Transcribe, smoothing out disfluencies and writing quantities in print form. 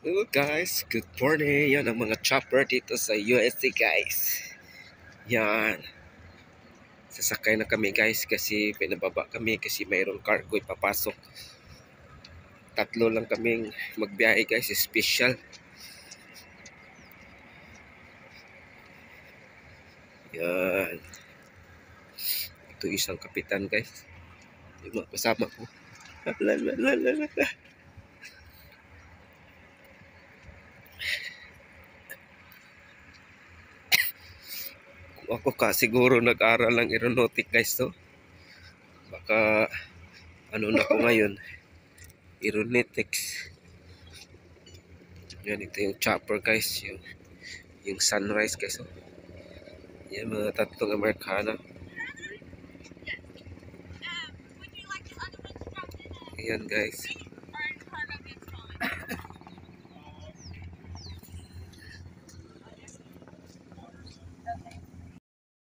Hello guys, good morning. Yan ang mga chopper dito sa USC guys. Yan. Sasakay na kami guys kasi pinababa kami kasi mayroong cargo ipapasok. Tatlo lang kaming magbiyahe guys, special. Yan. Ito isang kapitan guys. Yung mga kasama ko. Ako ka siguro nag-aral ng aeronautic guys to. Baka ano na ko ngayon, aeronautics. Yan, ito yung chopper guys, yung sunrise guys. Yan, mga tatlong Amerikana. Ayan guys.